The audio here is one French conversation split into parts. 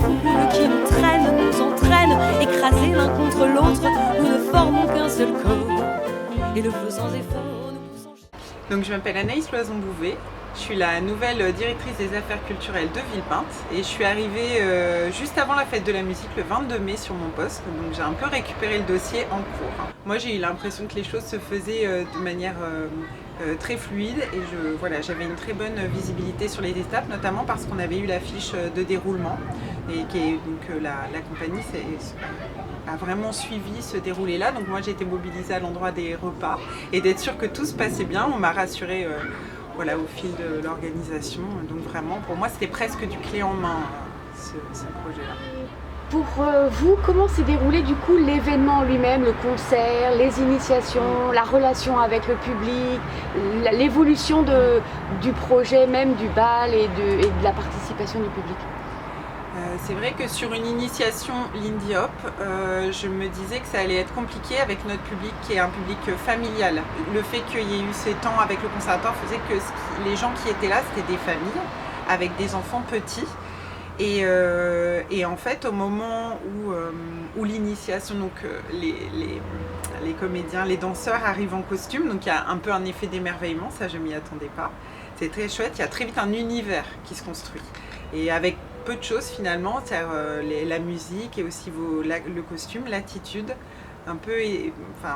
foule qui nous traîne, nous entraîne, écrasés l'un contre l'autre, nous ne formons qu'un seul corps. Et le flot sans effort nous poussons. Donc je m'appelle Anaïs Loison-Bouvet, je suis la nouvelle directrice des affaires culturelles de Villepinte et je suis arrivée juste avant la fête de la musique le 22 mai sur mon poste, donc j'ai un peu récupéré le dossier en cours. Moi j'ai eu l'impression que les choses se faisaient de manière très fluide et j'avais une très bonne visibilité sur les étapes, notamment parce qu'on avait eu la fiche de déroulement et la compagnie a vraiment suivi ce déroulé-là. Donc moi j'ai été mobilisée à l'endroit des repas et d'être sûre que tout se passait bien, on m'a rassurée au fil de l'organisation. Donc vraiment pour moi c'était presque du clé en main ce projet-là. Pour vous, comment s'est déroulé du coup l'événement lui-même, le concert, les initiations, la relation avec le public, l'évolution du projet même, du bal et de la participation du public? C'est vrai que sur une initiation Lindy Hop, je me disais que ça allait être compliqué avec notre public qui est un public familial. Le fait qu'il y ait eu ces temps avec le conservatoire faisait que les gens qui étaient là, c'était des familles avec des enfants petits. Et en fait, au moment où l'initiation, donc les comédiens, les danseurs arrivent en costume, donc il y a un peu un effet d'émerveillement, ça je m'y attendais pas. C'est très chouette, il y a très vite un univers qui se construit. Et avec peu de choses finalement, c'est-à-dire la musique et aussi le costume, l'attitude,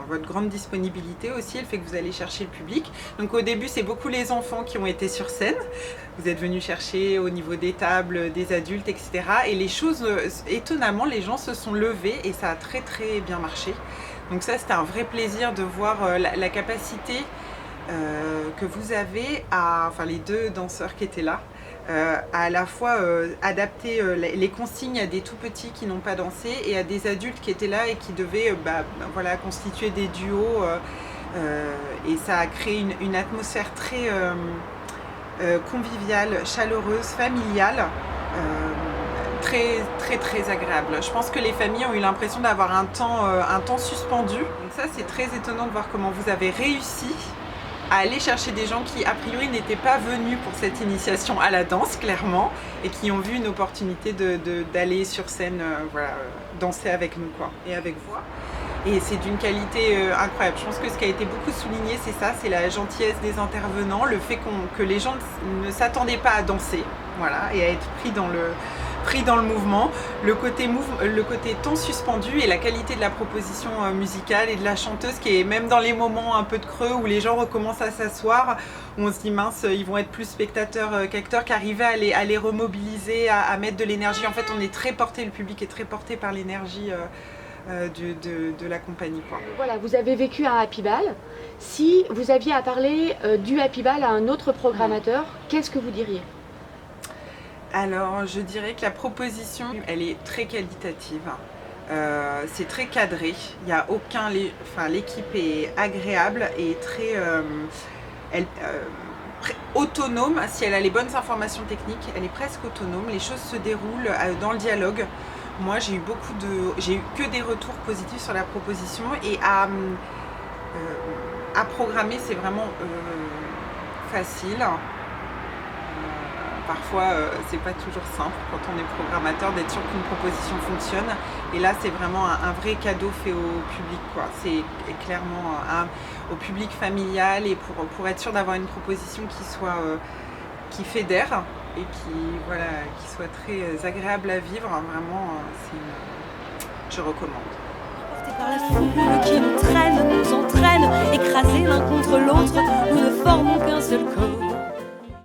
votre grande disponibilité aussi, le fait que vous allez chercher le public. Donc au début, c'est beaucoup les enfants qui ont été sur scène. Vous êtes venus chercher au niveau des tables, des adultes, etc. Et les choses, étonnamment, les gens se sont levés et ça a très très bien marché. Donc ça, c'était un vrai plaisir de voir la capacité que vous avez les deux danseurs qui étaient là, à la fois adapter les consignes à des tout petits qui n'ont pas dansé et à des adultes qui étaient là et qui devaient constituer des duos et ça a créé une atmosphère très conviviale, chaleureuse, familiale, très très très agréable. Je pense que les familles ont eu l'impression d'avoir un temps suspendu. Donc ça c'est très étonnant de voir comment vous avez réussi à aller chercher des gens qui, a priori, n'étaient pas venus pour cette initiation à la danse, clairement, et qui ont vu une opportunité d'aller sur scène, danser avec nous, et avec vous. Et c'est d'une qualité incroyable. Je pense que ce qui a été beaucoup souligné, c'est ça, c'est la gentillesse des intervenants, le fait que les gens ne s'attendaient pas à danser, et à être pris dans le mouvement, le côté temps suspendu et la qualité de la proposition musicale et de la chanteuse qui est même dans les moments un peu de creux où les gens recommencent à s'asseoir, où on se dit mince, ils vont être plus spectateurs qu'acteurs, qu'arriver à les remobiliser, à mettre de l'énergie. En fait, on est très porté, le public est très porté par l'énergie de la compagnie. Voilà, vous avez vécu un Happy Ball. Si vous aviez à parler du Happy Ball à un autre programmateur, qu'est-ce que vous diriez ? Alors, je dirais que la proposition, elle est très qualitative. C'est très cadré. Il y a l'équipe est agréable et très autonome. Si elle a les bonnes informations techniques, elle est presque autonome. Les choses se déroulent dans le dialogue. Moi, j'ai eu que des retours positifs sur la proposition et à programmer, c'est vraiment facile. Parfois, c'est pas toujours simple quand on est programmateur d'être sûr qu'une proposition fonctionne. Et là, c'est vraiment un vrai cadeau fait au public, C'est clairement au public familial et pour être sûr d'avoir une proposition qui fédère et qui soit très agréable à vivre. Vraiment, je recommande. Portés par la foule qui nous traîne, nous entraîne, écrasés l'un contre l'autre,